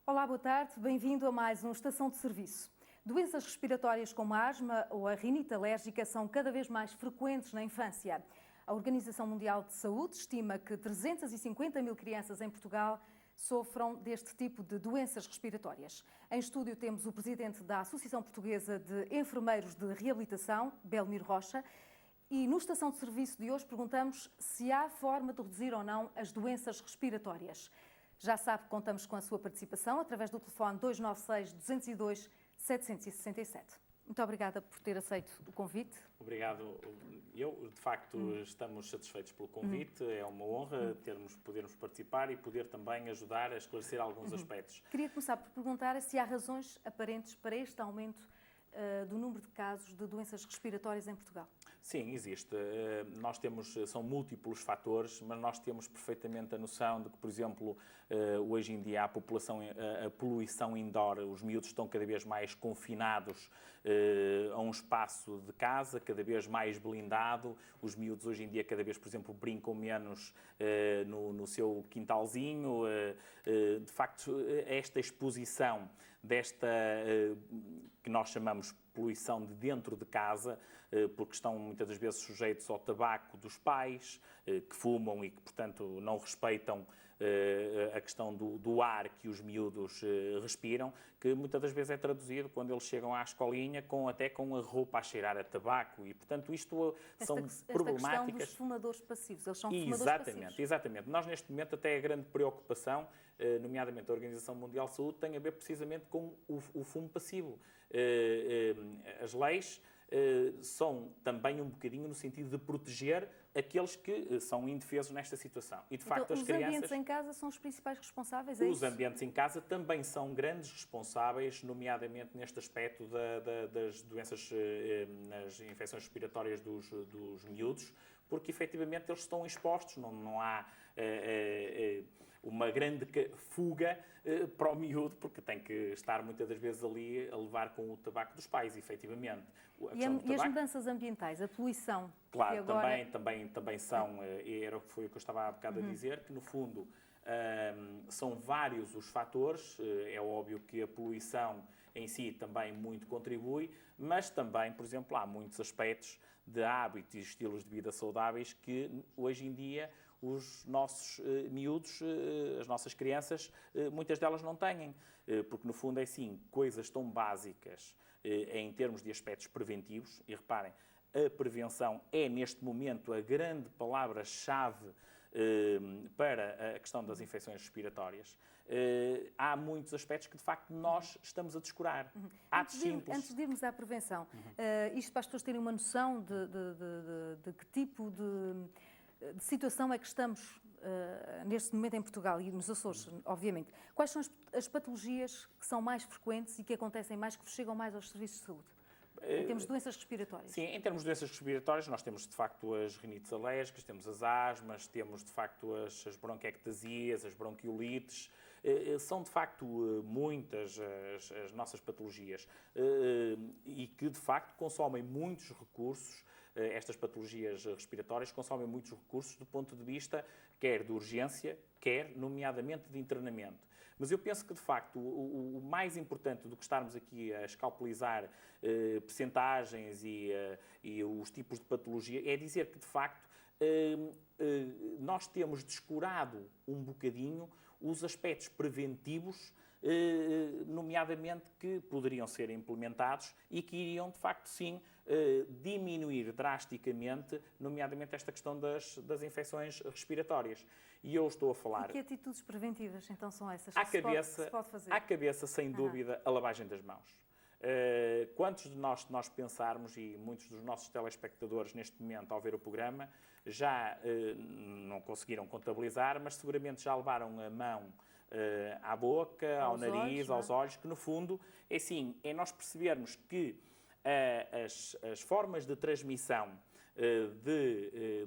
Olá, boa tarde. Bem-vindo a mais um Estação de Serviço. Doenças respiratórias como a asma ou a rinite alérgica são cada vez mais frequentes na infância. A Organização Mundial de Saúde estima que 350 mil crianças em Portugal sofram deste tipo de doenças respiratórias. Em estúdio temos o presidente da Associação Portuguesa de Enfermeiros de Reabilitação, Belmir Rocha, e no Estação de Serviço de hoje perguntamos se há forma de reduzir ou não as doenças respiratórias. Já sabe que contamos com a sua participação através do telefone 296-202-767. Muito obrigada por ter aceito o convite. Obrigado. Eu, de facto, estamos satisfeitos pelo convite. É uma honra podermos participar e poder também ajudar a esclarecer alguns aspectos. Queria começar por perguntar se há razões aparentes para este aumento do número de casos de doenças respiratórias em Portugal. Sim, existe. São múltiplos fatores, mas nós temos perfeitamente a noção de que, por exemplo, hoje em dia a poluição indoor, os miúdos estão cada vez mais confinados a um espaço de casa, cada vez mais blindado. Os miúdos hoje em dia cada vez, por exemplo, brincam menos no seu quintalzinho. De facto, esta exposição desta que nós chamamos poluição de dentro de casa, porque estão muitas das vezes sujeitos ao tabaco dos pais, que fumam e que, portanto, não respeitam a questão do ar que os miúdos respiram, que muitas das vezes é traduzido quando eles chegam à escolinha até com a roupa a cheirar a tabaco e, portanto, isto são problemáticas. Esta questão dos fumadores passivos, eles são fumadores passivos. Exatamente. Nós, neste momento, até a grande preocupação, nomeadamente a Organização Mundial de Saúde, tem a ver precisamente com o fumo passivo. As leis são também um bocadinho no sentido de proteger aqueles que são indefesos nesta situação. E, de facto, então, as os crianças... ambientes em casa são os principais responsáveis? Os ambientes em casa também são grandes responsáveis, nomeadamente neste aspecto das doenças, nas infecções respiratórias dos miúdos, porque efetivamente eles estão expostos, não há uma grande fuga para o miúdo, porque tem que estar muitas das vezes ali a levar com o tabaco dos pais, efetivamente. E as mudanças ambientais, a poluição? Claro, agora... também são, foi o que eu estava há bocado a dizer, que no fundo são vários os fatores. É óbvio que a poluição em si também muito contribui, mas também, por exemplo, há muitos aspectos de hábitos e estilos de vida saudáveis que hoje em dia os nossos miúdos, as nossas crianças, muitas delas não têm, porque no fundo é assim, coisas tão básicas em termos de aspectos preventivos, e reparem, a prevenção é neste momento a grande palavra-chave para a questão das infecções respiratórias. Há muitos aspectos que, de facto, nós estamos a descurar. Antes de irmos à prevenção, isto para as pessoas terem uma noção de que tipo de situação é que estamos neste momento em Portugal e nos Açores, obviamente. Quais são as patologias que são mais frequentes e que acontecem mais, que chegam mais aos serviços de saúde? Em termos de doenças respiratórias? Sim, em termos de doenças respiratórias, nós temos, de facto, as rinites alérgicas, temos as asmas, temos, de facto, as bronquiectasias, as bronquiolites. São, de facto, muitas as nossas patologias e que, de facto, consomem muitos recursos. Estas patologias respiratórias consomem muitos recursos do ponto de vista quer de urgência, quer, nomeadamente, de internamento. Mas eu penso que, de facto, o mais importante do que estarmos aqui a escalpelizar percentagens e os tipos de patologia é dizer que, de facto, nós temos descurado um bocadinho os aspectos preventivos, nomeadamente que poderiam ser implementados e que iriam, de facto, sim, diminuir drasticamente, nomeadamente esta questão das infecções respiratórias. E eu estou a falar... E que atitudes preventivas, então, são essas que se pode fazer? À cabeça, sem dúvida, a lavagem das mãos. Quantos de nós pensarmos, e muitos dos nossos telespectadores neste momento ao ver o programa, já não conseguiram contabilizar, mas seguramente já levaram a mão à boca, ao nariz, aos olhos, que no fundo é assim, é nós percebermos que as formas de transmissão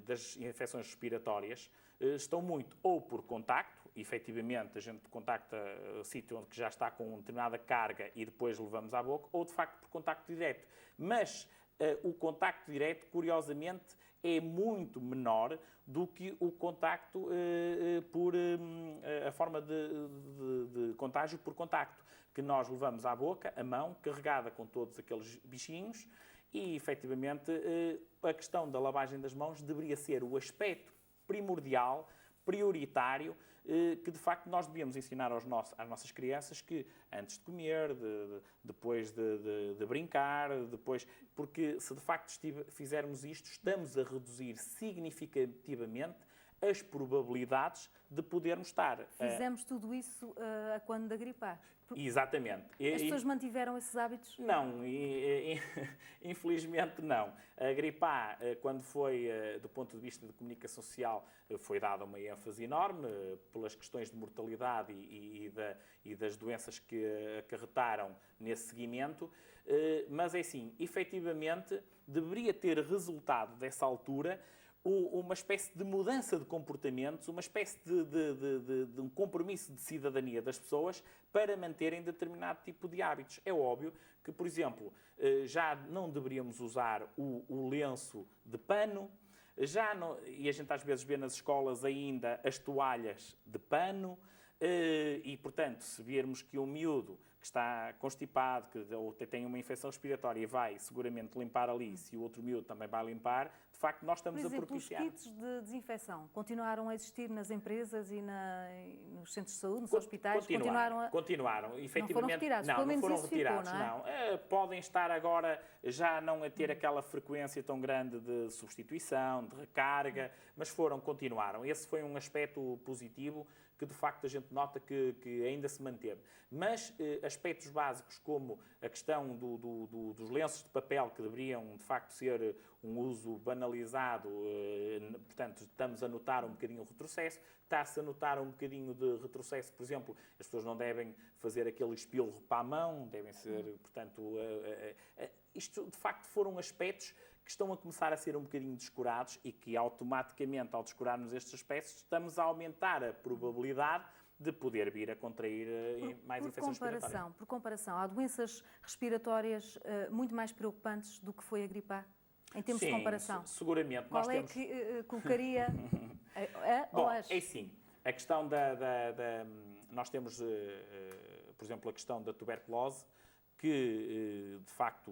das infecções respiratórias estão muito ou por contacto, efetivamente a gente contacta o sítio onde já está com determinada carga e depois levamos à boca, ou de facto por contacto direto. Mas o contacto direto, curiosamente, é muito menor do que o contacto por a forma de contágio por contacto, que nós levamos à boca, a mão, carregada com todos aqueles bichinhos, e efetivamente a questão da lavagem das mãos deveria ser o aspecto primordial, prioritário, que de facto nós devíamos ensinar às nossas crianças que antes de comer, depois de brincar, porque se de facto fizermos isto, estamos a reduzir significativamente as probabilidades de podermos estar... Fizemos tudo isso a quando da gripe A. Exatamente. As pessoas mantiveram esses hábitos? Não, infelizmente não. A gripe A, quando foi, do ponto de vista de comunicação social, foi dada uma ênfase enorme pelas questões de mortalidade e das doenças que acarretaram nesse seguimento, mas é assim, efetivamente, deveria ter resultado dessa altura uma espécie de mudança de comportamentos, uma espécie de um compromisso de cidadania das pessoas para manterem determinado tipo de hábitos. É óbvio que, por exemplo, já não deveríamos usar o lenço de pano, e a gente às vezes vê nas escolas ainda as toalhas de pano, e, portanto, se virmos que um miúdo que está constipado, ou tem uma infecção respiratória e vai seguramente limpar ali, se o outro miúdo também vai limpar, de facto nós estamos a propiciar. Os kits de desinfecção continuaram a existir nas empresas e nos centros de saúde, nos hospitais? Continuaram. Efetivamente, não foram retirados? Não foram retirados, não. Podem estar agora já não a ter aquela frequência tão grande de substituição, de recarga, mas continuaram. Esse foi um aspecto positivo que de facto a gente nota que ainda se manteve. Mas aspectos básicos como a questão dos lenços de papel, que deveriam de facto ser um uso banalizado, portanto estamos a notar um bocadinho o retrocesso, está-se a notar um bocadinho de retrocesso, por exemplo, as pessoas não devem fazer aquele espilro para a mão, devem ser, portanto, isto de facto foram aspectos que estão a começar a ser um bocadinho descurados e que automaticamente, ao descurarmos estes aspectos, estamos a aumentar a probabilidade de poder vir a contrair mais infecções respiratórias. Por comparação, há doenças respiratórias muito mais preocupantes do que foi a gripe A, em termos de comparação? Seguramente. Qual é que colocaria Bom, é assim, a questão nós temos, por exemplo, a questão da tuberculose, que de facto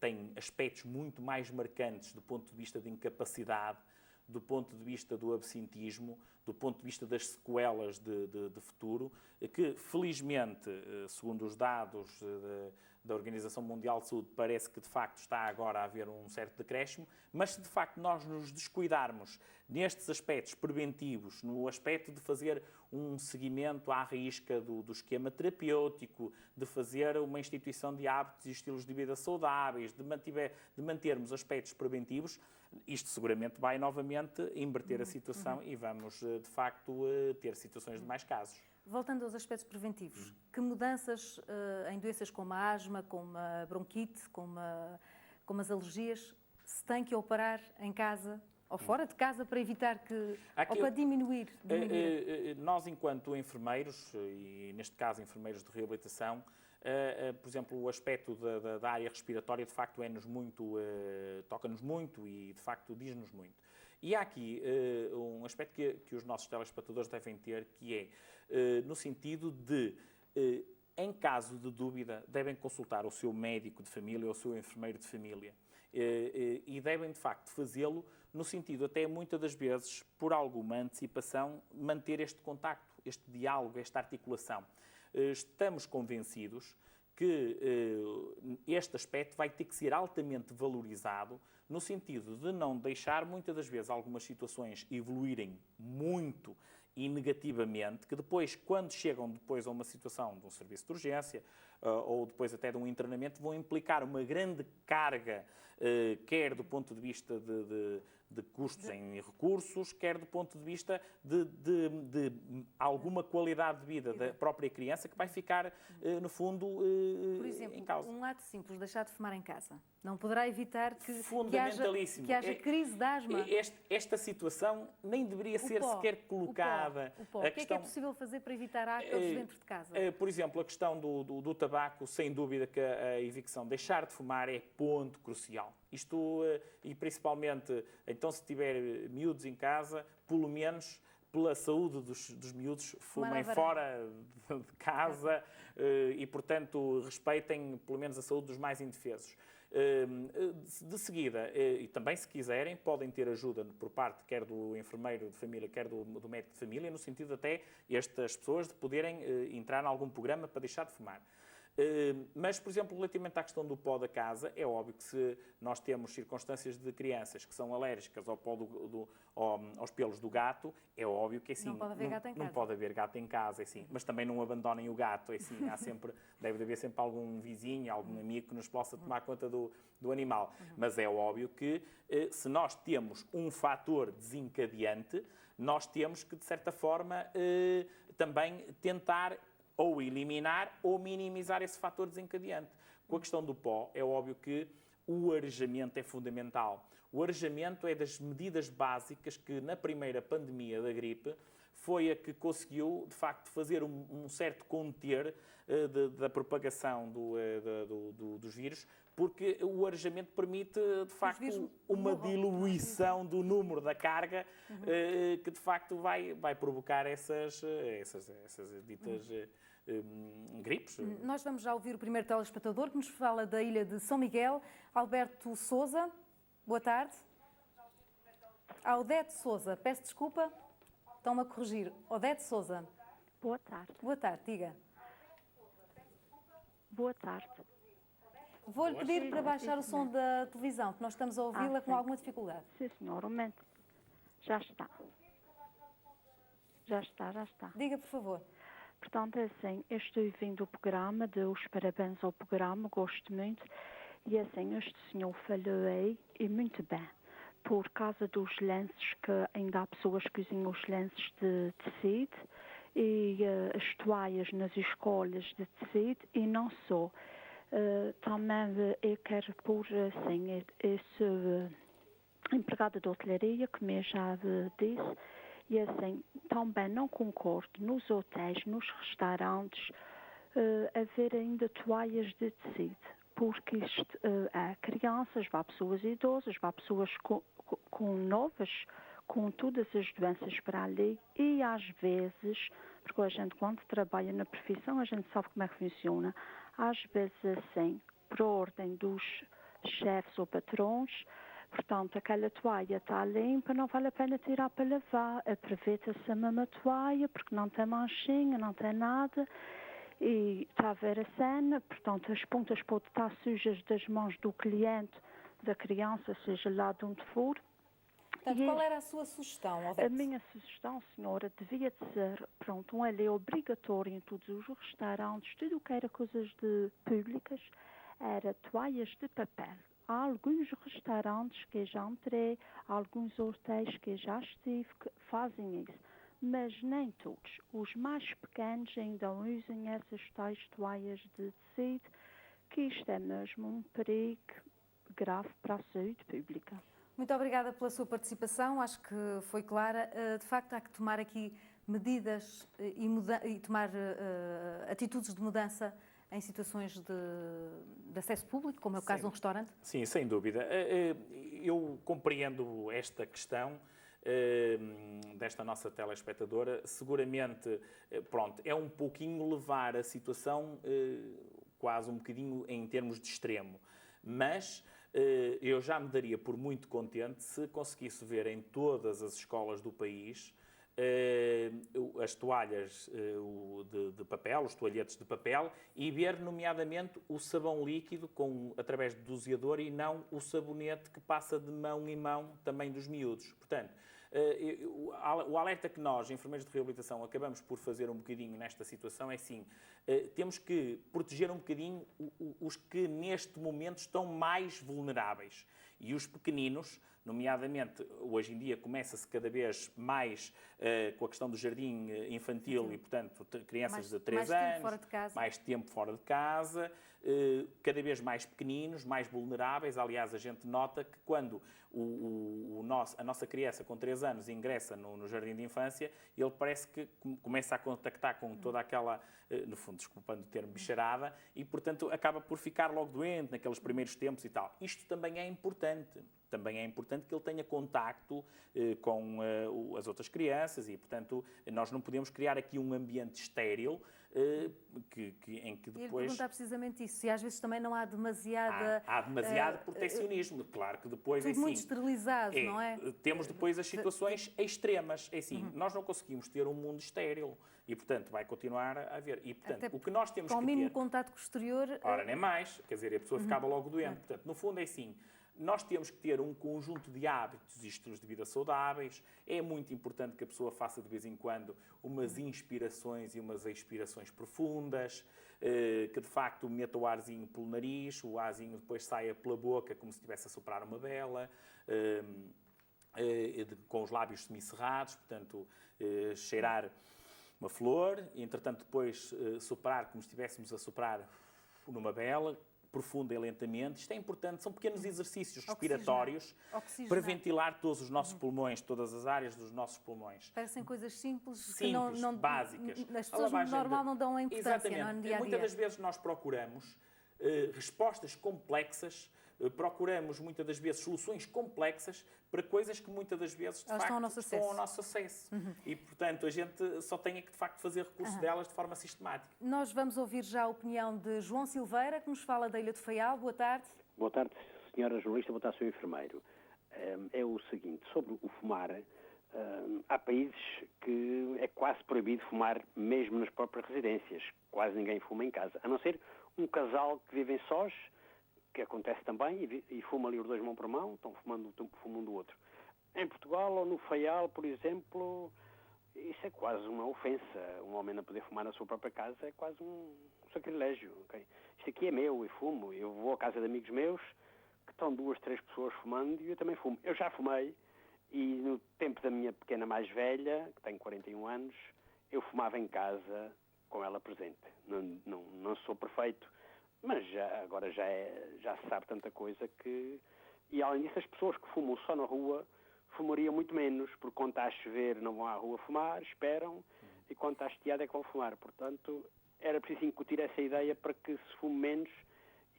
tem aspectos muito mais marcantes do ponto de vista de incapacidade, do ponto de vista do absentismo, do ponto de vista das sequelas de futuro, que felizmente, segundo os dados da Organização Mundial de Saúde, parece que de facto está agora a haver um certo decréscimo, mas se de facto nós nos descuidarmos nestes aspectos preventivos, no aspecto de fazer um seguimento à risca do esquema terapêutico, de fazer uma instituição de hábitos e estilos de vida saudáveis, de mantermos aspectos preventivos, isto seguramente vai novamente inverter a situação e vamos, de facto, ter situações de mais casos. Voltando aos aspectos preventivos, que mudanças em doenças como a asma, como a bronquite, como as alergias, se tem que operar em casa ou fora de casa para evitar ou para diminuir? Nós, enquanto enfermeiros, e neste caso enfermeiros de reabilitação, por exemplo, o aspecto da área respiratória, de facto, toca-nos muito e, de facto, diz-nos muito. E há aqui um aspecto que os nossos telespectadores devem ter, que é no sentido de, em caso de dúvida, devem consultar o seu médico de família ou o seu enfermeiro de família. E devem, de facto, fazê-lo no sentido, até muitas das vezes, por alguma antecipação, manter este contacto, este diálogo, esta articulação. Estamos convencidos que este aspecto vai ter que ser altamente valorizado no sentido de não deixar, muitas das vezes, algumas situações evoluírem muito e negativamente, que depois, quando chegam depois a uma situação de um serviço de urgência ou depois até de um internamento, vão implicar uma grande carga, quer do ponto de vista de custos em recursos, quer do ponto de vista de alguma qualidade de vida da própria criança que vai ficar, no fundo, por exemplo, em causa. Um ato simples, deixar de fumar em casa, não poderá evitar que haja crise de asma? Esta situação nem deveria ser sequer colocada. O que é que é possível fazer para evitar ácaros dentro de casa? Por exemplo, a questão do tabaco, sem dúvida que a evicção, deixar de fumar é ponto crucial. E principalmente, então se tiver miúdos em casa, pelo menos pela saúde dos miúdos, fumem fora de casa e, portanto, respeitem pelo menos a saúde dos mais indefesos. De seguida, e também se quiserem, podem ter ajuda por parte quer do enfermeiro de família, quer do médico de família, no sentido até estas pessoas de poderem entrar em algum programa para deixar de fumar. Mas, por exemplo, relativamente à questão do pó da casa, é óbvio que se nós temos circunstâncias de crianças que são alérgicas ao pó aos pelos do gato, é óbvio que assim, não pode haver gato em casa. Não pode haver gato em casa, é assim, mas também não abandonem o gato, é assim, deve haver sempre algum vizinho, algum amigo que nos possa tomar conta do animal. Mas é óbvio que se nós temos um fator desencadeante, nós temos que, de certa forma, também tentar ou eliminar ou minimizar esse fator desencadeante. Com a questão do pó, é óbvio que o arejamento é fundamental. O arejamento é das medidas básicas que, na primeira pandemia da gripe, foi a que conseguiu, de facto, fazer um certo conter da propagação dos vírus, porque o arejamento permite, de facto, uma diluição do número da carga que, de facto, vai provocar essas ditas gripes. Nós vamos já ouvir o primeiro telespectador que nos fala da ilha de São Miguel, Alberto Sousa. Boa tarde. Odete Sousa, peço desculpa, estão-me a corrigir. Odete Sousa. Boa tarde. Boa tarde, diga. Boa tarde. Vou-lhe pedir para baixar o som da televisão, que nós estamos a ouvi-la com alguma dificuldade. Sim, senhor, um momento. Já está. Já está. Diga, por favor. Portanto, é assim, eu estou ouvindo o programa, dou os parabéns ao programa, gosto muito. E assim, este senhor falou aí, e muito bem, por causa dos lenços, que ainda há pessoas que usam os lenços de tecido, e as toalhas nas escolas de tecido, e não só. Também eu quero pôr assim, eu sou empregada de hotelaria, como eu já disse, e assim, também não concordo nos hotéis, nos restaurantes, haver ainda toalhas de tecido, porque isto, há crianças, há pessoas idosas, há pessoas com novas, com todas as doenças para ali, e às vezes, porque a gente quando trabalha na profissão, a gente sabe como é que funciona, às vezes assim, por ordem dos chefes ou patrões, portanto, aquela toalha está limpa, não vale a pena tirar para lavar, aproveita-se a mesma toalha, porque não tem manchinha, não tem nada, e está a ver a cena, portanto, as pontas podem estar sujas das mãos do cliente, da criança, seja lá de onde for. Portanto, qual era a sua sugestão, Odete? A minha sugestão, senhora, devia de ser, pronto, uma lei obrigatória em todos os restaurantes, tudo o que era coisas públicas, era toalhas de papel. Há alguns restaurantes que já entrei, há alguns hotéis que já estive, que fazem isso, mas nem todos. Os mais pequenos ainda usam essas tais toalhas de tecido, que isto é mesmo um perigo grave para a saúde pública. Muito obrigada pela sua participação, acho que foi clara. De facto, há que tomar aqui medidas e tomar atitudes de mudança em situações de acesso público, como é o caso de um restaurante? Sim, sem dúvida. Eu compreendo esta questão desta nossa telespectadora. Seguramente, pronto, é um pouquinho levar a situação quase um bocadinho em termos de extremo, mas eu já me daria por muito contente se conseguisse ver em todas as escolas do país as toalhas de papel, os toalhetes de papel, e ver nomeadamente o sabão líquido através do doseador e não o sabonete que passa de mão em mão também dos miúdos. Portanto, o alerta que nós, enfermeiros de reabilitação, acabamos por fazer um bocadinho nesta situação é sim, temos que proteger um bocadinho os que neste momento estão mais vulneráveis. E os pequeninos nomeadamente, hoje em dia começa-se cada vez mais com a questão do jardim infantil e, portanto, crianças de 3 anos, mais tempo fora de casa, cada vez mais pequeninos, mais vulneráveis. Aliás, a gente nota que quando a nossa criança com 3 anos ingressa no jardim de infância, ele parece que começa a contactar com toda aquela, no fundo, desculpando o termo, bicharada, e, portanto, acaba por ficar logo doente naqueles primeiros tempos e tal. Isto também é importante. Também é importante que ele tenha contacto com as outras crianças e, portanto, nós não podemos criar aqui um ambiente estéril em que depois... Eu ia perguntar precisamente isso, se às vezes também não há demasiada... Há demasiado proteccionismo, claro que depois... Tudo muito esterilizado, não é? Temos depois as situações extremas. É assim, nós não conseguimos ter um mundo estéril e, portanto, vai continuar a haver. E, portanto, o que nós temos que ter... Com o mínimo contato com o exterior... Ora, nem mais. Quer dizer, a pessoa ficava logo doente. Portanto, no fundo é assim... Nós temos que ter um conjunto de hábitos e estilos de vida saudáveis. É muito importante que a pessoa faça de vez em quando umas inspirações e umas expirações profundas, que de facto meta o arzinho pelo nariz, o arzinho depois saia pela boca como se estivesse a soprar uma vela, com os lábios semicerrados, portanto, cheirar uma flor, e entretanto depois soprar como se estivéssemos a soprar numa vela, profunda e lentamente. Isto é importante, são pequenos exercícios respiratórios para ventilar todos os nossos pulmões, todas as áreas dos nossos pulmões. Parecem coisas simples, simples, que básicas. As pessoas normal não dão a importância, não é, no dia a dia. Muitas das vezes nós procuramos respostas complexas, procuramos muitas das vezes soluções complexas para coisas que muitas das vezes de facto estão ao nosso acesso. E portanto a gente só tem que de facto fazer recurso delas de forma sistemática. Nós vamos ouvir já a opinião de João Silveira, que nos fala da Ilha do Faial. Boa tarde. Boa tarde, senhora jornalista, boa tarde, senhor enfermeiro. É o seguinte, sobre o fumar, há países que é quase proibido fumar mesmo nas próprias residências. Quase ninguém fuma em casa, a não ser um casal que vivem sós, que acontece também, e fuma ali os dois mão por mão, estão fumando um do outro. Em Portugal ou no Faial, por exemplo, isso é quase uma ofensa. Um homem não poder fumar na sua própria casa é quase um sacrilégio. Okay? Isto aqui é meu e fumo. Eu vou à casa de amigos meus que estão 2, 3 pessoas fumando e eu também fumo. Eu já fumei e no tempo da minha pequena mais velha, que tem 41 anos, eu fumava em casa com ela presente. Não sou perfeito, mas agora já se sabe tanta coisa que... E além disso, as pessoas que fumam só na rua fumariam muito menos, porque quando está a chover não vão à rua fumar, esperam, e quando está estiado é que vão fumar. Portanto, era preciso incutir essa ideia para que se fume menos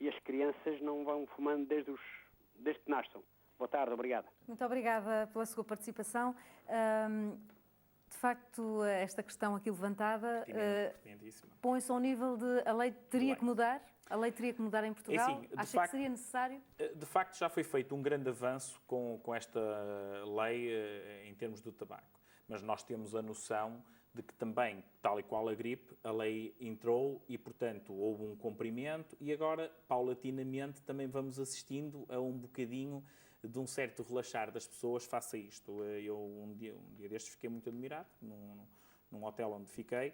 e as crianças não vão fumando desde que nasçam. Boa tarde, obrigada. Muito obrigada pela sua participação. De facto, esta questão aqui levantada põe-se ao nível de a lei teria que mudar? A lei teria que mudar em Portugal? Assim, Acha que seria necessário? De facto, já foi feito um grande avanço com esta lei em termos do tabaco. Mas nós temos a noção de que também, tal e qual a gripe, a lei entrou e, portanto, houve um cumprimento e agora, paulatinamente, também vamos assistindo a um bocadinho de um certo relaxar das pessoas face a isto. Eu, um dia destes, fiquei muito admirado, num hotel onde fiquei,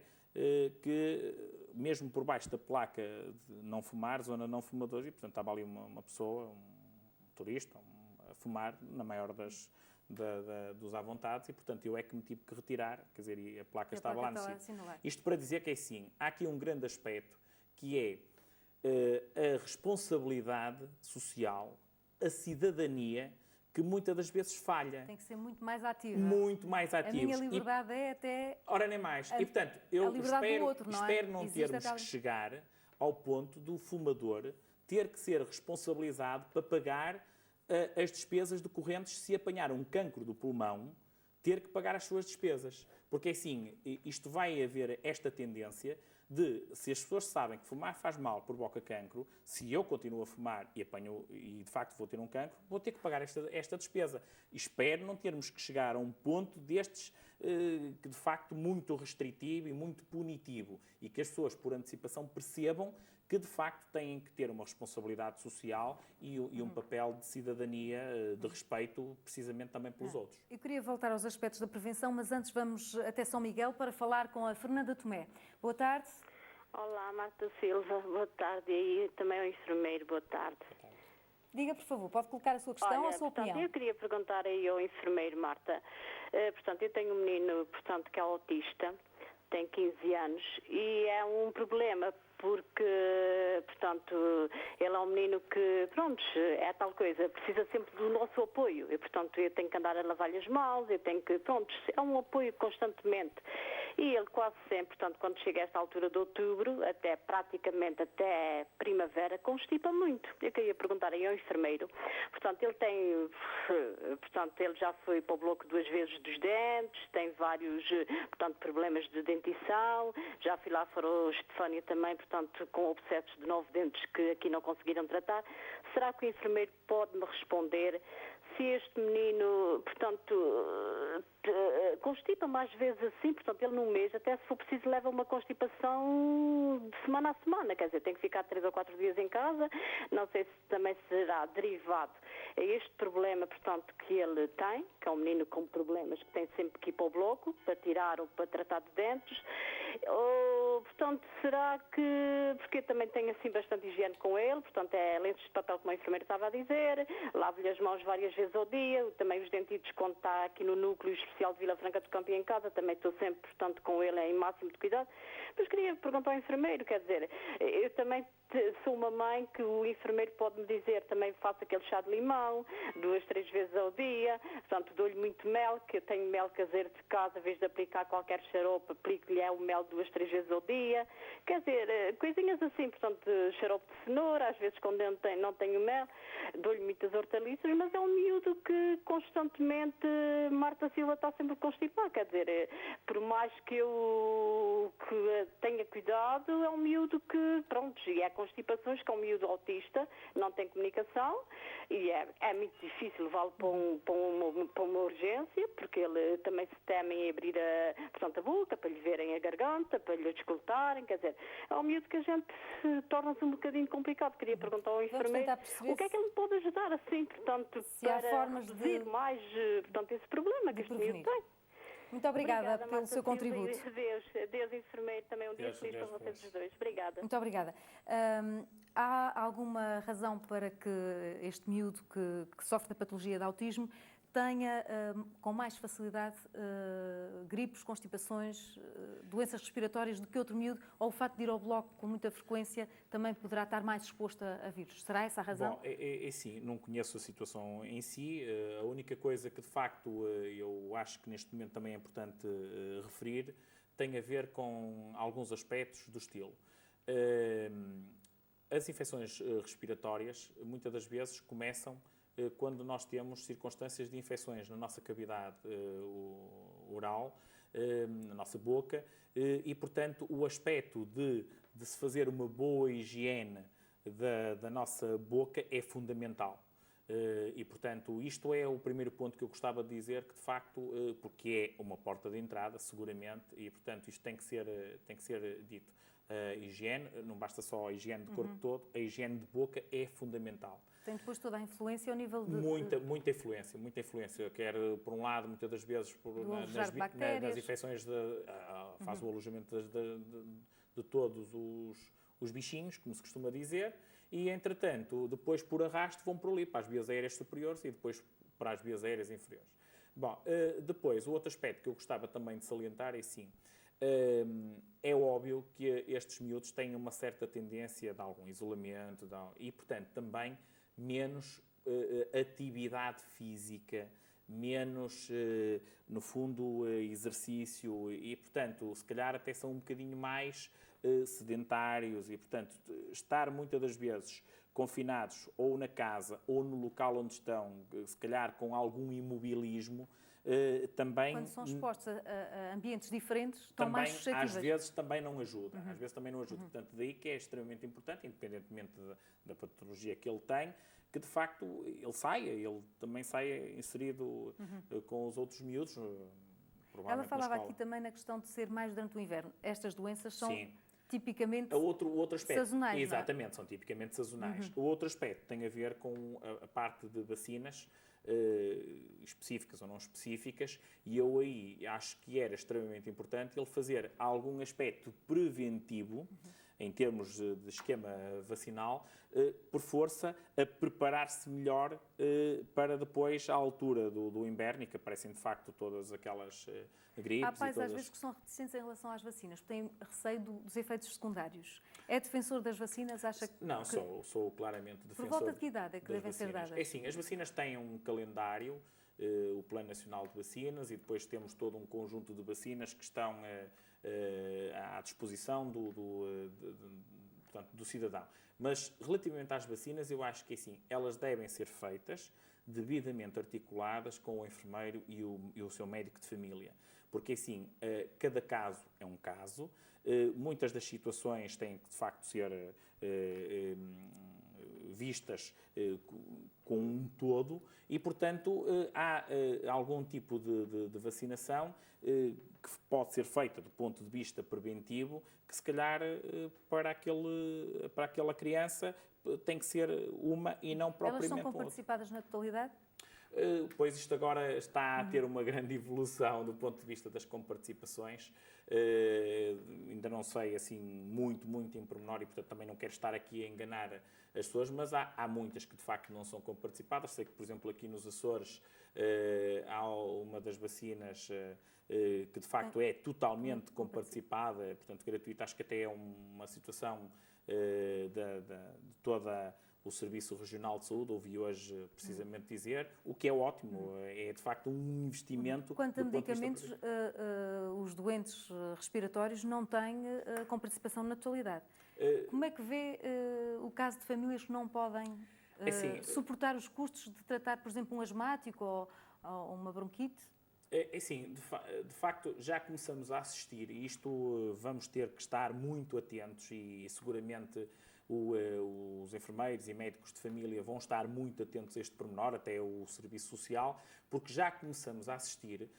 que mesmo por baixo da placa de não fumar, zona não fumadores, e portanto estava ali uma pessoa, um turista, a fumar na maior dos à vontade, e portanto eu é que me tive que retirar, quer dizer, e a placa estava lá no sítio. Isto para dizer que é assim, há aqui um grande aspecto que é a responsabilidade social, a cidadania, que muitas das vezes falha. Tem que ser muito mais ativa. Muito mais ativos. A minha liberdade é até... Ora, nem mais. E, portanto, eu espero não termos que chegar ao ponto do fumador ter que ser responsabilizado para pagar as despesas decorrentes se apanhar um cancro do pulmão, ter que pagar as suas despesas. Porque, assim, isto vai haver esta tendência de, se as pessoas sabem que fumar faz mal, provoca cancro, se eu continuo a fumar e de facto vou ter um cancro, vou ter que pagar esta despesa. E espero não termos que chegar a um ponto destes que de facto muito restritivo e muito punitivo e que as pessoas por antecipação percebam que de facto têm que ter uma responsabilidade social e um papel de cidadania, de respeito, precisamente também pelos outros. Eu queria voltar aos aspectos da prevenção, mas antes vamos até São Miguel para falar com a Fernanda Tomé. Boa tarde. Olá, Marta Silva, boa tarde. E também ao enfermeiro, boa tarde. Diga, por favor, pode colocar a sua questão ou a sua opinião. Eu queria perguntar aí ao enfermeiro, Marta. Portanto, eu tenho um menino, portanto, que é autista, tem 15 anos, e é um problema porque, portanto, ele é um menino que, pronto, é tal coisa, precisa sempre do nosso apoio. E, portanto, eu tenho que andar a lavar-lhe as mãos, eu tenho que, pronto, é um apoio constantemente. E ele quase sempre, portanto, quando chega a esta altura de outubro, até praticamente até primavera, constipa muito. Eu queria perguntar aí ao enfermeiro. Portanto, ele tem, portanto, ele já foi para o bloco 2 vezes dos dentes, tem vários, portanto, problemas de dentição, já fui lá para o Estefânia também, portanto, com obsetos de 9 dentes que aqui não conseguiram tratar. Será que o enfermeiro pode-me responder se este menino, portanto, constipa mais vezes assim, portanto, ele num mês, até se for preciso, leva uma constipação de semana a semana, quer dizer, tem que ficar 3 ou 4 dias em casa, não sei se também será derivado a este problema, portanto, que ele tem, que é um menino com problemas, que tem sempre que ir para o bloco, para tirar ou para tratar de dentes, ou, portanto, será que, porque eu também tenho assim bastante higiene com ele, portanto, é lenços de papel, como a enfermeira estava a dizer, lavo-lhe as mãos várias vezes ao dia, também os dentidos quando está aqui no núcleo especial de Vila Franca do Campo e em casa, também estou sempre, portanto, com ele em máximo de cuidado. Mas queria perguntar ao enfermeiro, quer dizer, eu também sou uma mãe que o enfermeiro pode-me dizer, também faço aquele chá de limão, 2, 3 vezes ao dia, portanto, dou-lhe muito mel, que eu tenho mel caseiro de casa, em vez de aplicar qualquer xarope, aplico-lhe o mel 2, 3 vezes ao dia, quer dizer, coisinhas assim, portanto, xarope de cenoura, às vezes quando eu não tenho mel, dou-lhe muitas hortaliças, mas é um miúdo que constantemente, Marta Silva está sempre constipado, quer dizer, por mais que eu tenha cuidado, é um miúdo que, pronto, e é constipações, que é um miúdo autista, não tem comunicação, e é muito difícil levá-lo para uma urgência, porque ele também se teme em abrir portanto, a boca, para lhe verem a garganta, para lhe escutarem, quer dizer, é um miúdo que a gente torna-se um bocadinho complicado. Queria perguntar ao enfermeiro o que é que ele me pode ajudar, assim, portanto, para reduzir mais, portanto, esse problema que este miúdo tem. Muito obrigada pelo Marta seu contributo. Deus, enfermeiro, também um dia feliz para vocês os dois. Obrigada. Muito obrigada. Há alguma razão para que este miúdo que sofre da patologia de autismo tenha com mais facilidade gripes, constipações, doenças respiratórias do que outro miúdo, ou o facto de ir ao bloco com muita frequência também poderá estar mais exposto a vírus? Será essa a razão? Bom, sim, não conheço a situação em si. A única coisa que, de facto, eu acho que neste momento também é importante referir, tem a ver com alguns aspectos do estilo. As infecções respiratórias, muitas das vezes, começam quando nós temos circunstâncias de infecções na nossa cavidade oral, na nossa boca, e, portanto, o aspecto de se fazer uma boa higiene da nossa boca é fundamental. E, portanto, isto é o primeiro ponto que eu gostava de dizer, que, de facto, porque é uma porta de entrada, seguramente, e, portanto, isto tem que ser dito. A higiene, não basta só a higiene do corpo todo, a higiene de boca é fundamental. Tem depois toda a influência ao nível de... Muita influência. Quer, por um lado, muitas das vezes, nas infecções, faz o alojamento de todos os bichinhos, como se costuma dizer, e, entretanto, depois, por arrasto, vão por ali, para as vias aéreas superiores e depois para as vias aéreas inferiores. Bom, depois, o outro aspecto que eu gostava também de salientar é, sim, é óbvio que estes miúdos têm uma certa tendência de algum isolamento e, portanto, também menos atividade física, menos, no fundo, exercício e, portanto, se calhar até são um bocadinho mais sedentários e, portanto, estar muitas das vezes confinados ou na casa ou no local onde estão, se calhar com algum imobilismo, também... Quando são expostos a ambientes diferentes, estão também, mais suscetíveis. às vezes também não ajuda. Às vezes também não ajuda. Portanto, daí que é extremamente importante, independentemente da patologia que ele tem, que de facto ele também saia inserido com os outros miúdos. Ela falava aqui também na questão de ser mais durante o inverno. Estas doenças são... Sim. Tipicamente outro aspecto, sazonais. Exatamente, são tipicamente sazonais. O outro aspecto tem a ver com a parte de vacinas específicas ou não específicas, e eu aí acho que era extremamente importante ele fazer algum aspecto preventivo em termos de esquema vacinal, por força, a preparar-se melhor para depois, à altura do inverno, e que aparecem de facto todas aquelas gripes. Há pais e todas... às vezes que são reticentes em relação às vacinas, porque têm receio dos efeitos secundários. É defensor das vacinas? Acha que... Não, sou claramente defensor. Por volta de que idade é que devem ser dadas? É assim, as vacinas têm um calendário, o Plano Nacional de Vacinas, e depois temos todo um conjunto de vacinas que estão à disposição do cidadão. Mas, relativamente às vacinas, eu acho que assim, elas devem ser feitas devidamente articuladas com o enfermeiro e o seu médico de família. Porque, assim, cada caso é um caso, muitas das situações têm que, de facto, ser vistas com um todo e, portanto, há algum tipo de vacinação que pode ser feita do ponto de vista preventivo, que se calhar para aquela criança tem que ser uma e não propriamente outra. Elas são outra. participadas na totalidade? Pois isto agora está a ter uma grande evolução do ponto de vista das comparticipações. Ainda não sei assim muito em pormenor e, portanto, também não quero estar aqui a enganar as pessoas, mas há muitas que de facto não são comparticipadas. Sei que, por exemplo, aqui nos Açores há uma das vacinas que de facto é totalmente comparticipada, portanto gratuita. Acho que até é uma situação de toda o Serviço Regional de Saúde, ouvi hoje precisamente dizer, o que é ótimo, é de facto um investimento. Quanto a medicamentos, os doentes respiratórios não têm comparticipação na totalidade. Como é que vê o caso de famílias que não podem suportar os custos de tratar, por exemplo, um asmático ou uma bronquite? Assim, de facto, já começamos a assistir, e isto vamos ter que estar muito atentos e seguramente os enfermeiros e médicos de família vão estar muito atentos a este pormenor, até o Serviço Social, porque já começamos a assistir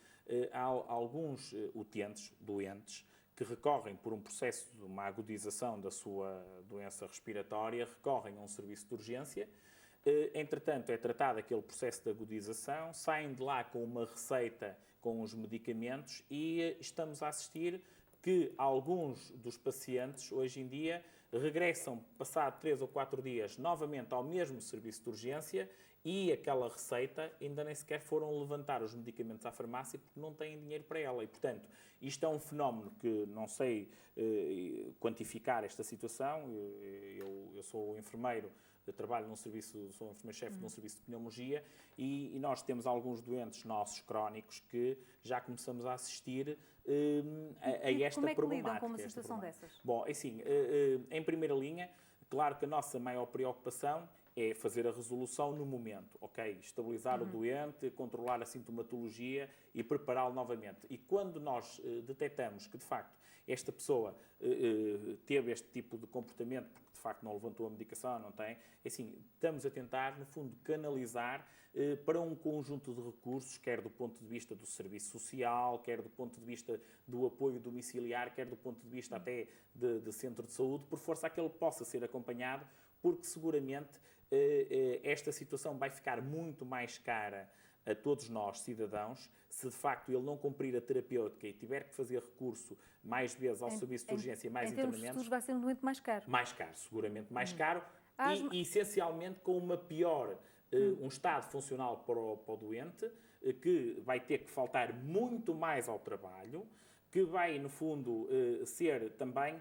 a alguns utentes, doentes, que recorrem por um processo de uma agudização da sua doença respiratória, recorrem a um serviço de urgência. Entretanto, é tratado aquele processo de agudização, saem de lá com uma receita com os medicamentos e estamos a assistir que alguns dos pacientes, hoje em dia, regressam, passado 3 ou 4 dias, novamente ao mesmo serviço de urgência e aquela receita ainda nem sequer foram levantar os medicamentos à farmácia porque não têm dinheiro para ela. E, portanto, isto é um fenómeno que não sei quantificar esta situação. Eu sou enfermeiro, eu trabalho sou enfermeiro-chefe de um serviço de pneumologia e nós temos alguns doentes nossos crónicos que já começamos a assistir a esta problemática. Como é que lidam com uma situação dessas? Bom, assim, em primeira linha, claro que a nossa maior preocupação é fazer a resolução no momento, ok? Estabilizar o doente, controlar a sintomatologia e prepará-lo novamente. E quando nós detectamos que, de facto, esta pessoa teve este tipo de comportamento, porque de facto não levantou a medicação, não tem, assim, estamos a tentar, no fundo, canalizar para um conjunto de recursos, quer do ponto de vista do serviço social, quer do ponto de vista do apoio domiciliar, quer do ponto de vista até de centro de saúde, por força a que ele possa ser acompanhado, porque seguramente esta situação vai ficar muito mais cara a todos nós, cidadãos, se de facto ele não cumprir a terapêutica e tiver que fazer recurso mais vezes ao serviço de urgência e mais internamentos... Em termos futuros vai ser um doente mais caro. Mais caro, seguramente mais caro e essencialmente com uma pior, um estado funcional para o doente, que vai ter que faltar muito mais ao trabalho, que vai, no fundo, ser também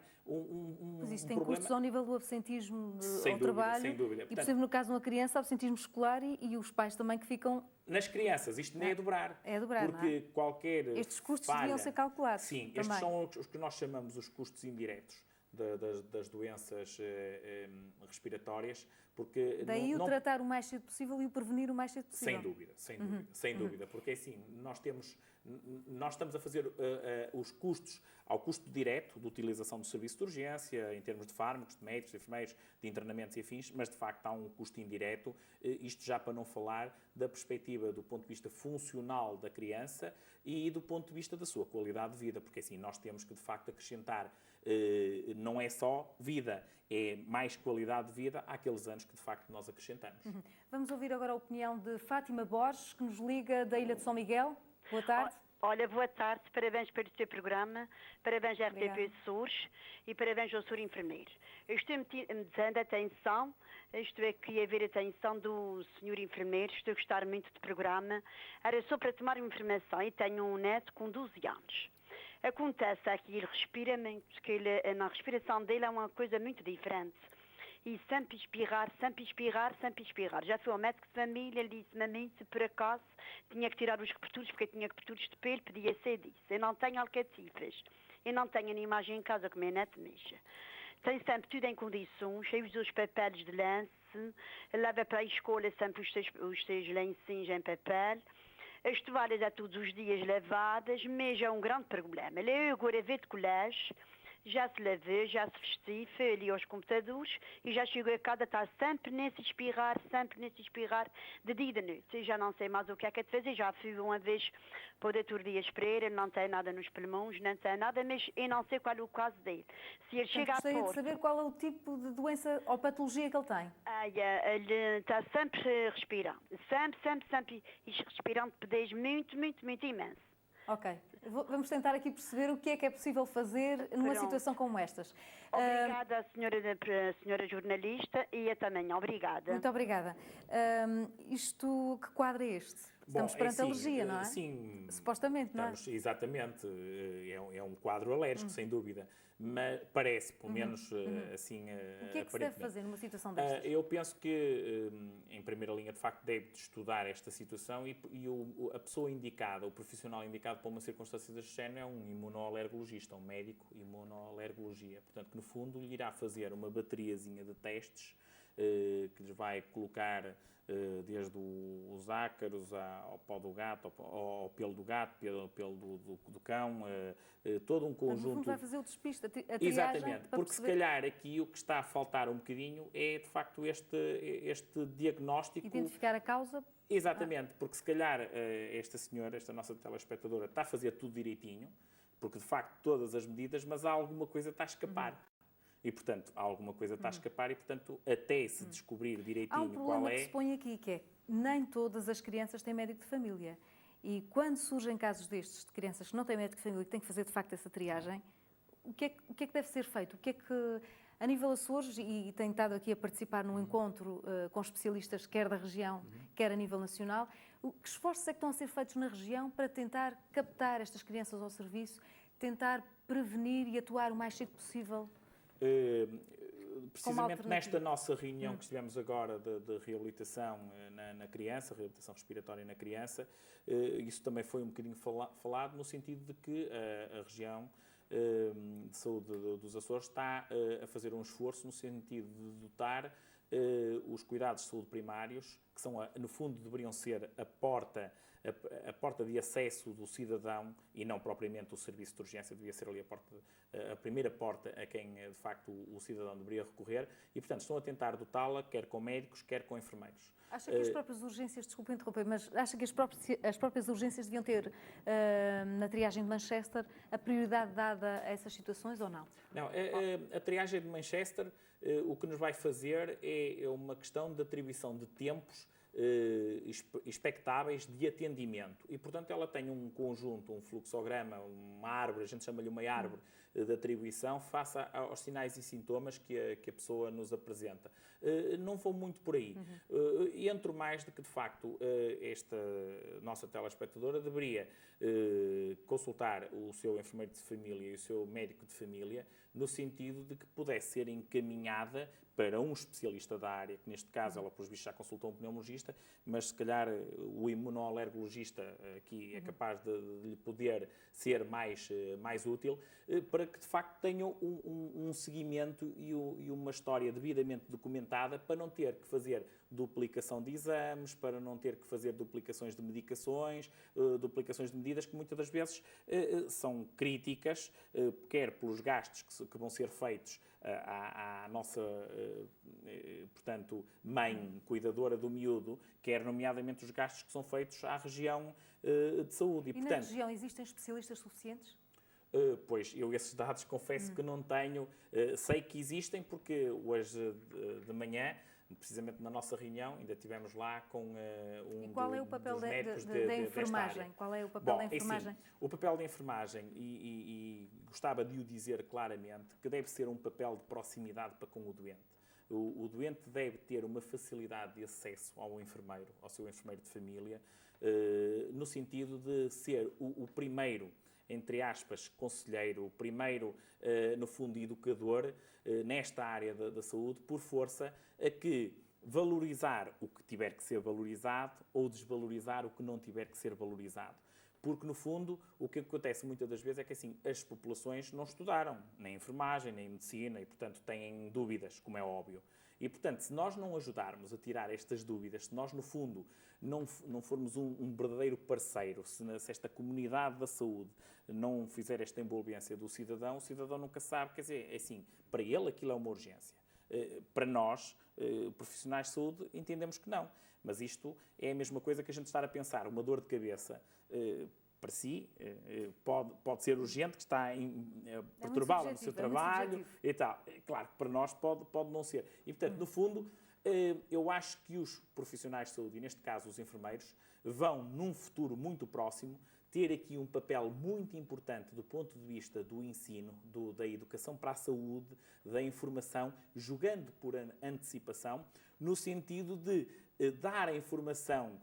Mas isso um tem problema... custos ao nível do absentismo ao Sem dúvida, trabalho. sem dúvida. E, por Portanto, exemplo, no caso de uma criança, absentismo escolar e os pais também que ficam... Nas crianças, isto nem é dobrar. É dobrar, porque não é? qualquer Estes custos falha, deviam ser calculados. Sim, também. estes são os que nós chamamos os custos indiretos das doenças respiratórias, porque... Daí o tratar o mais cedo possível e o prevenir o mais cedo possível. Sem dúvida, porque assim, nós estamos a fazer os custos ao custo direto de utilização do serviço de urgência, em termos de fármacos, de médicos, de enfermeiros, de internamentos e afins, mas de facto há um custo indireto, isto já para não falar da perspectiva do ponto de vista funcional da criança e do ponto de vista da sua qualidade de vida, porque assim, nós temos que de facto acrescentar, não é só vida, é mais qualidade de vida àqueles anos que de facto nós acrescentamos. Vamos ouvir agora a opinião de Fátima Borges, que nos liga da Ilha de São Miguel. Boa tarde. Olha, boa tarde, parabéns pelo seu programa, parabéns à RTP Açores e parabéns ao Senhor Enfermeiro. Eu estou-me dizendo a atenção, estou aqui a ver a atenção do Senhor Enfermeiro, estou a gostar muito do programa. Era só para tomar uma informação, e tenho um neto com 12 anos. Acontece aqui, ele respira muito, porque na respiração dele é uma coisa muito diferente. E sempre espirrar, sempre espirrar, sempre espirrar. Já fui ao médico de família, ele disse-me a mim se por acaso tinha que tirar os coberturos, porque eu tinha coberturos de pelo, podia ser disso. Eu não tenho alcatifras, eu não tenho animagem em casa, como a neto mexa. Tenho sempre tudo em condições, eu uso os papéis de lance, leva para a escola sempre os seus lencinhos em papel. As toalhas é todos os dias lavadas, mas é um grande problema. Eu agora veio de colégio, já se lavou, já se vestiu, foi ali aos computadores e já chegou a casa, está sempre nesse espirrar de dia e de noite. Eu já não sei mais o que é de fazer, já fui uma vez para o Dr. Dias Pereira, não tem nada nos pulmões, não tem nada, mas eu não sei qual é o caso dele. Se ele chega a Gostaria pôr... de saber qual é o tipo de doença ou patologia que ele tem. Ele está sempre respirando, sempre, e respirando pedez muito imenso. Ok. Vamos tentar aqui perceber o que é possível fazer numa situação como estas. Obrigada, senhora jornalista, e eu também. Obrigada. Muito obrigada. Que quadro é este? Estamos perante alergia, não é? Sim. Supostamente, não é? Exatamente. É um quadro alérgico, sem dúvida. Mas parece, pelo menos, assim, O que é que se deve fazer numa situação destas? Eu penso que, em primeira linha, de facto, deve estudar esta situação e a pessoa indicada, o profissional indicado para uma circunstância deste género é um imunoalergologista, um médico imunoalergologia. Portanto, que, no fundo, lhe irá fazer uma bateriazinha de testes que lhes vai colocar desde os ácaros ao pó do gato, ao pelo do gato, pelo do cão, todo um conjunto... No fundo vai fazer o despiste, a triagem. Exatamente, porque perceber... se calhar aqui o que está a faltar um bocadinho é, de facto, este diagnóstico... Identificar a causa. Exatamente, porque se calhar esta senhora, esta nossa telespectadora, está a fazer tudo direitinho, porque de facto todas as medidas, mas há alguma coisa que está a escapar. E, portanto, há alguma coisa que está a escapar e, portanto, até se descobrir direitinho há um problema qual é... que se põe aqui, que é nem todas as crianças têm médico de família. E quando surgem casos destes, de crianças que não têm médico de família, que têm que fazer, de facto, essa triagem, o que é que deve ser feito? O que é que, a nível Açores, e tenho estado aqui a participar num encontro com especialistas, quer da região, quer a nível nacional, que esforços é que estão a ser feitos na região para tentar captar estas crianças ao serviço, tentar prevenir e atuar o mais cedo possível? Precisamente nesta nossa reunião que tivemos agora de reabilitação na criança, reabilitação respiratória na criança, isso também foi um bocadinho falado no sentido de que a região de saúde dos Açores está a fazer um esforço no sentido de dotar os cuidados de saúde primários, que são, no fundo, deveriam ser a porta de acesso do cidadão e não propriamente o serviço de urgência, devia ser ali a primeira porta a quem, de facto, o cidadão deveria recorrer e, portanto, estão a tentar dotá-la, quer com médicos, quer com enfermeiros. Acha que as próprias urgências, desculpe interromper, mas acha que as próprias urgências deviam ter, na triagem de Manchester, a prioridade dada a essas situações ou não? Não, a triagem de Manchester, o que nos vai fazer é uma questão de atribuição de tempos expectáveis de atendimento e, portanto, ela tem um conjunto, um fluxograma, uma árvore, a gente chama-lhe uma árvore de atribuição face aos sinais e sintomas que a pessoa nos apresenta. Não vou muito por aí. Entro mais de que, de facto, esta nossa telespectadora deveria consultar o seu enfermeiro de família e o seu médico de família no sentido de que pudesse ser encaminhada para um especialista da área, que neste caso ela, pelos bichos, já consultou um pneumologista, mas se calhar o imunoalergologista aqui é capaz de lhe poder ser mais útil, para que de facto tenha um seguimento e uma história devidamente documentada para não ter que fazer duplicação de exames, para não ter que fazer duplicações de medicações, duplicações de medidas que muitas das vezes são críticas, quer pelos gastos que vão ser feitos à nossa, portanto, mãe cuidadora do miúdo, quer nomeadamente os gastos que são feitos à região de saúde. E portanto, na região existem especialistas suficientes? Pois, eu esses dados confesso que não tenho. Sei que existem porque hoje de manhã, precisamente na nossa reunião, ainda estivemos lá com um E qual é o papel dos da médicos enfermagem? Qual é o papel da enfermagem? É assim, o papel da enfermagem, e gostava de o dizer claramente, que deve ser um papel de proximidade para com o doente. O doente deve ter uma facilidade de acesso ao enfermeiro, ao seu enfermeiro de família, no sentido de ser o primeiro, entre aspas, conselheiro, o primeiro, no fundo, educador nesta área da saúde, por força a que valorizar o que tiver que ser valorizado ou desvalorizar o que não tiver que ser valorizado. Porque, no fundo, o que acontece muitas das vezes é que assim, as populações não estudaram nem enfermagem, nem medicina e, portanto, têm dúvidas, como é óbvio. E, portanto, se nós não ajudarmos a tirar estas dúvidas, se nós, no fundo, não formos um verdadeiro parceiro, se esta comunidade da saúde não fizer esta envolvência do cidadão, o cidadão nunca sabe, quer dizer, é assim, para ele aquilo é uma urgência. Para nós, profissionais de saúde, entendemos que não. Mas isto é a mesma coisa que a gente estar a pensar. Uma dor de cabeça, para si, pode ser urgente, que está a perturbá-la no seu trabalho e tal. Claro que para nós pode não ser. E, portanto, no fundo, eu acho que os profissionais de saúde, e neste caso os enfermeiros, vão, num futuro muito próximo, ter aqui um papel muito importante do ponto de vista do ensino, da educação para a saúde, da informação, jogando por antecipação, no sentido de dar a informação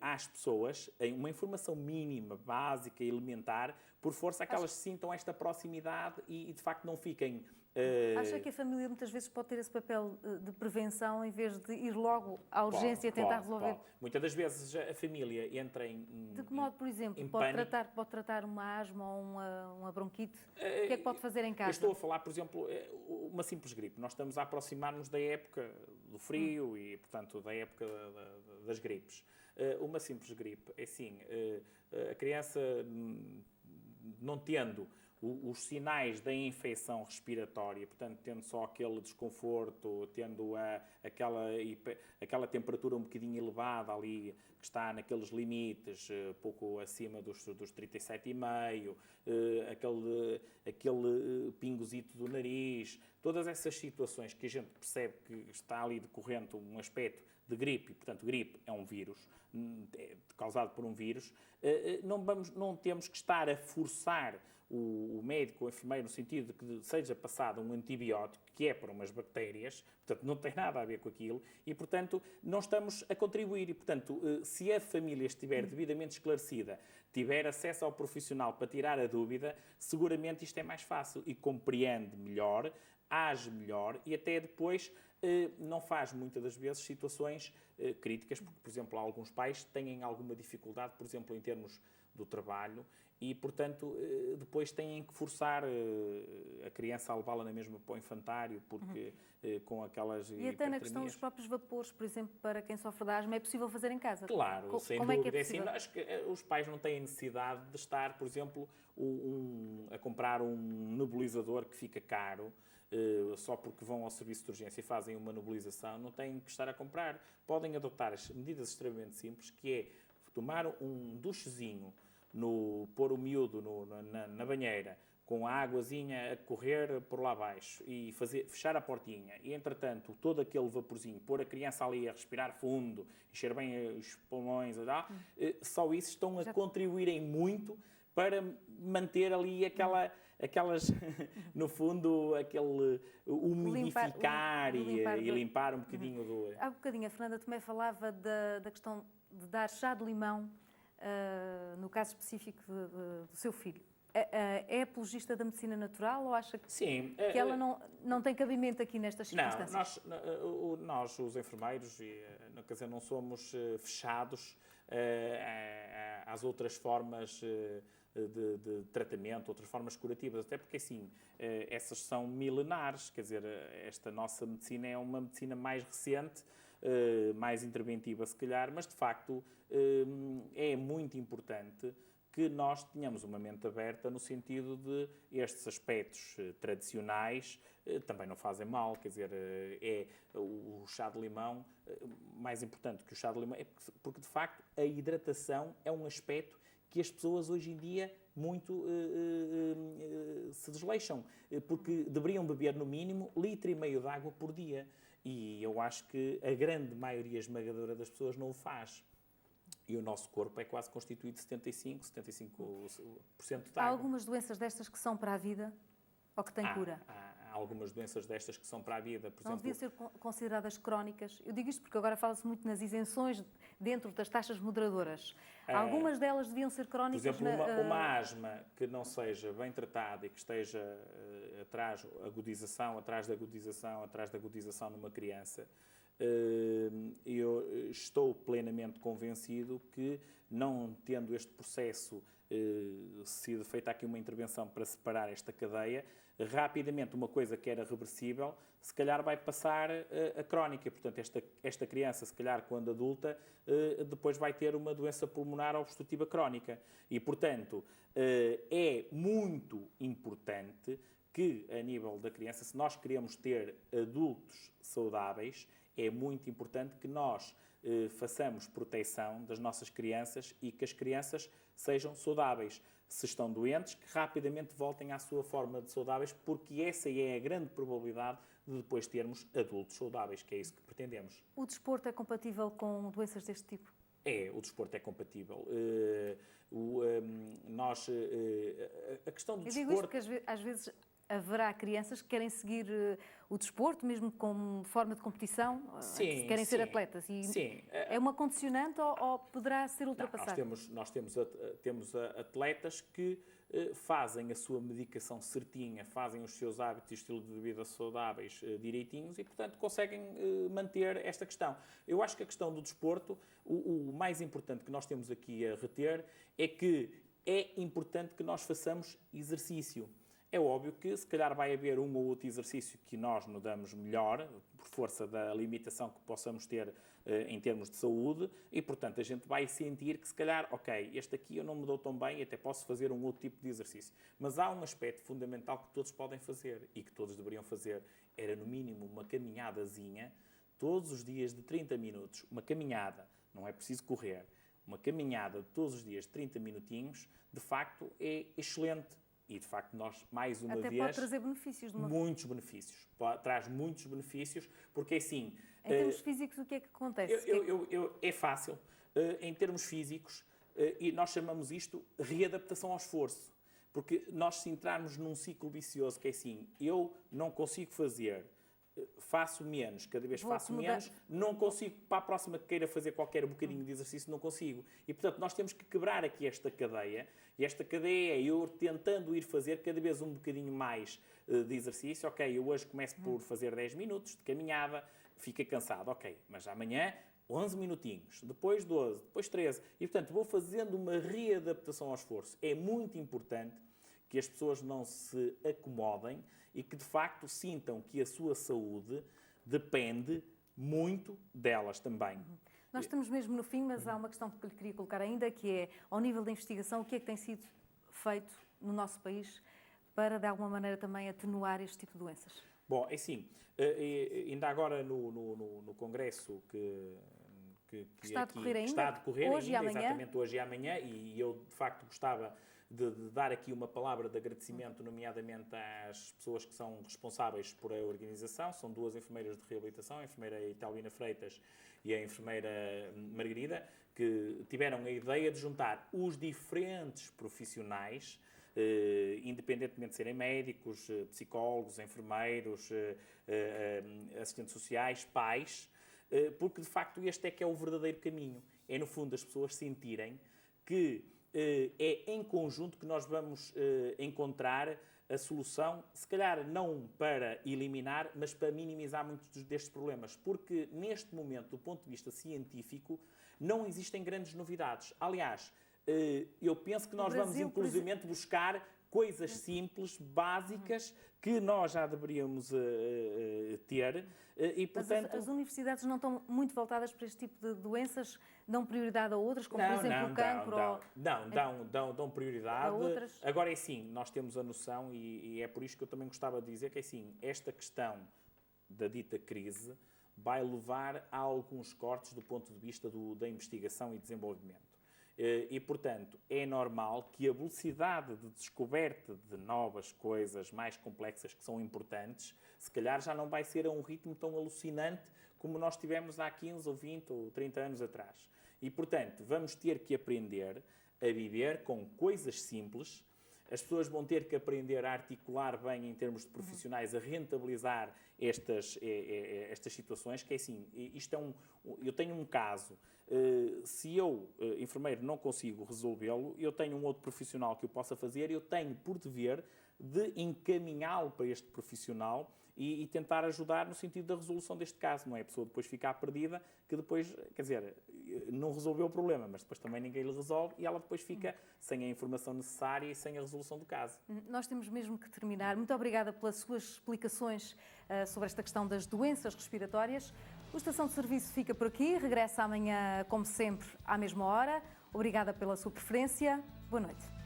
às pessoas, uma informação mínima, básica, elementar, por força a que elas sintam esta proximidade e de facto não fiquem... Acha que a família muitas vezes pode ter esse papel de prevenção em vez de ir logo à urgência e tentar resolver? Pode. Muitas das vezes a família entra em De que modo, por exemplo, pode tratar uma asma ou uma bronquite? O que é que pode fazer em casa? Eu estou a falar, por exemplo, uma simples gripe. Nós estamos a aproximar-nos da época do frio e, portanto, da época das gripes. Uma simples gripe, é assim, a criança não tendo os sinais da infecção respiratória, portanto, tendo só aquele desconforto, tendo aquela temperatura um bocadinho elevada ali, que está naqueles limites, pouco acima dos 37,5, aquele pingozito do nariz, todas essas situações que a gente percebe que está ali decorrente um aspecto de gripe, portanto, gripe é um vírus, causado por um vírus, não temos que estar a forçar o médico, o enfermeiro, no sentido de que seja passado um antibiótico, que é para umas bactérias, portanto, não tem nada a ver com aquilo, e, portanto, não estamos a contribuir. E, portanto, se a família estiver devidamente esclarecida, tiver acesso ao profissional para tirar a dúvida, seguramente isto é mais fácil e compreende melhor, age melhor e até depois não faz, muitas das vezes, situações críticas, porque, por exemplo, alguns pais têm alguma dificuldade, por exemplo, em termos do trabalho e, portanto, depois têm que forçar a criança a levá-la na mesma para o infantário, porque com aquelas E até na questão dos próprios vapores, por exemplo, para quem sofre de asma, é possível fazer em casa? Claro, sem Como dúvida. É que é possível? Acho que os pais não têm necessidade de estar, por exemplo, a comprar um nebulizador que fica caro, só porque vão ao serviço de urgência e fazem uma nebulização, não têm que estar a comprar. Podem adotar as medidas extremamente simples, que é tomar um duchezinho, pôr o miúdo na banheira, com a águazinha a correr por lá abaixo e fechar a portinha e, entretanto, todo aquele vaporzinho, pôr a criança ali a respirar fundo, encher bem os pulmões, só isso estão a contribuírem muito para manter ali aquelas, no fundo, aquele umidificar e limpar um bocadinho do... Há um bocadinho, a Fernanda também falava da questão de dar chá de limão, no caso específico do seu filho. É apologista da medicina natural ou acha que, sim, que ela não tem cabimento aqui nestas circunstâncias? Não, nós os enfermeiros, quer dizer, não somos fechados às outras formas de tratamento, outras formas curativas, até porque, assim, essas são milenares, quer dizer, esta nossa medicina é uma medicina mais recente, mais interventiva, se calhar, mas, de facto, é muito importante que nós tenhamos uma mente aberta no sentido de estes aspectos tradicionais também não fazem mal, quer dizer, o chá de limão, mais importante que o chá de limão, é porque, de facto, a hidratação é um aspecto que as pessoas hoje em dia muito se desleixam, porque deveriam beber no mínimo 1,5 litro de água por dia. E eu acho que a grande maioria esmagadora das pessoas não o faz. E o nosso corpo é quase constituído de 75% de Há água. algumas doenças destas que são para a vida ou que têm cura? Há algumas doenças destas que são para a vida. Por Não exemplo, deviam ser consideradas crónicas? Eu digo isto porque agora fala-se muito nas isenções dentro das taxas moderadoras. Algumas delas deviam ser por crónicas? exemplo, uma asma que não seja bem tratada e que esteja atrás da agudização numa criança, eu estou plenamente convencido que, não tendo este processo sido feita aqui uma intervenção para separar esta cadeia, rapidamente uma coisa que era reversível, se calhar vai passar a crónica. Portanto, esta criança, se calhar quando adulta, depois vai ter uma doença pulmonar obstrutiva crónica. E, portanto, é muito importante que, a nível da criança, se nós queremos ter adultos saudáveis, é muito importante que nós façamos proteção das nossas crianças e que as crianças sejam saudáveis. Se estão doentes, que rapidamente voltem à sua forma de saudáveis, porque essa é a grande probabilidade de depois termos adultos saudáveis, que é isso que pretendemos. O desporto é compatível com doenças deste tipo? O desporto é compatível. A questão do desporto... Eu digo isto porque às vezes haverá crianças que querem seguir o desporto, mesmo como forma de competição, que querem ser atletas. E sim. É uma condicionante ou poderá ser ultrapassado? Nós temos atletas que fazem a sua medicação certinha, fazem os seus hábitos e estilo de vida saudáveis direitinhos e, portanto, conseguem manter esta questão. Eu acho que a questão do desporto, o mais importante que nós temos aqui a reter é que é importante que nós façamos exercício. É óbvio que, se calhar, vai haver um ou outro exercício que nós nos damos melhor, por força da limitação que possamos ter em termos de saúde, e, portanto, a gente vai sentir que, se calhar, ok, este aqui eu não me dou tão bem e até posso fazer um outro tipo de exercício. Mas há um aspecto fundamental que todos podem fazer e que todos deveriam fazer. Era, no mínimo, uma caminhadazinha, todos os dias de 30 minutos. Uma caminhada, não é preciso correr. Uma caminhada de todos os dias de 30 minutinhos, de facto, é excelente. E, de facto, nós, mais uma vez... Até pode trazer benefícios. Muitos benefícios. Traz muitos benefícios, porque, assim... Em termos físicos, o que é que acontece? É fácil. Em termos físicos, e nós chamamos isto readaptação ao esforço. Porque nós, se entrarmos num ciclo vicioso, que é assim, eu não consigo fazer... faço menos, cada vez faço menos, não consigo, para a próxima que queira fazer qualquer bocadinho de exercício, não consigo. E, portanto, nós temos que quebrar aqui esta cadeia, e esta cadeia é eu tentando ir fazer cada vez um bocadinho mais de exercício. Ok, eu hoje começo por fazer 10 minutos de caminhada, fica cansado, ok, mas amanhã 11 minutinhos, depois 12, depois 13, e, portanto, vou fazendo uma readaptação ao esforço. É muito importante que as pessoas não se acomodem e que, de facto, sintam que a sua saúde depende muito delas também. Nós estamos mesmo no fim, mas há uma questão que lhe queria colocar ainda, que é, ao nível da investigação, o que é que tem sido feito no nosso país para, de alguma maneira, também atenuar este tipo de doenças? Bom, é assim, ainda agora no congresso que está a decorrer ainda? Está a decorrer hoje ainda, e amanhã? exatamente hoje e amanhã, e eu, de facto, gostava de dar aqui uma palavra de agradecimento, nomeadamente às pessoas que são responsáveis por a organização. São duas enfermeiras de reabilitação, a enfermeira Italina Freitas e a enfermeira Margarida, que tiveram a ideia de juntar os diferentes profissionais, independentemente de serem médicos, psicólogos, enfermeiros, assistentes sociais, pais, porque, de facto, este é que é o verdadeiro caminho. É, no fundo, as pessoas sentirem que é em conjunto que nós vamos encontrar a solução, se calhar não para eliminar, mas para minimizar muitos destes problemas. Porque, neste momento, do ponto de vista científico, não existem grandes novidades. Aliás, eu penso que nós vamos, inclusivamente, buscar coisas simples, básicas, que nós já deveríamos ter. E, portanto... As universidades não estão muito voltadas para este tipo de doenças? Dão prioridade a outras, como, por exemplo, o cancro? Dão prioridade. A outras? Agora, é assim, nós temos a noção, e é por isso que eu também gostava de dizer que, é assim, esta questão da dita crise vai levar a alguns cortes do ponto de vista da investigação e desenvolvimento. E, portanto, é normal que a velocidade de descoberta de novas coisas mais complexas que são importantes, se calhar já não vai ser a um ritmo tão alucinante como nós tivemos há 15 ou 20 ou 30 anos atrás. E, portanto, vamos ter que aprender a viver com coisas simples. As pessoas vão ter que aprender a articular bem, em termos de profissionais, a rentabilizar estas situações, que é assim, eu tenho um caso, se eu, enfermeiro, não consigo resolvê-lo, eu tenho um outro profissional que o possa fazer, eu tenho por dever de encaminhá-lo para este profissional e tentar ajudar no sentido da resolução deste caso. Não é a pessoa depois ficar perdida, que depois, quer dizer, não resolveu o problema, mas depois também ninguém lhe resolve e ela depois fica sem a informação necessária e sem a resolução do caso. Nós temos mesmo que terminar. Muito obrigada pelas suas explicações sobre esta questão das doenças respiratórias. O Estação de Serviço fica por aqui, regressa amanhã, como sempre, à mesma hora. Obrigada pela sua preferência. Boa noite.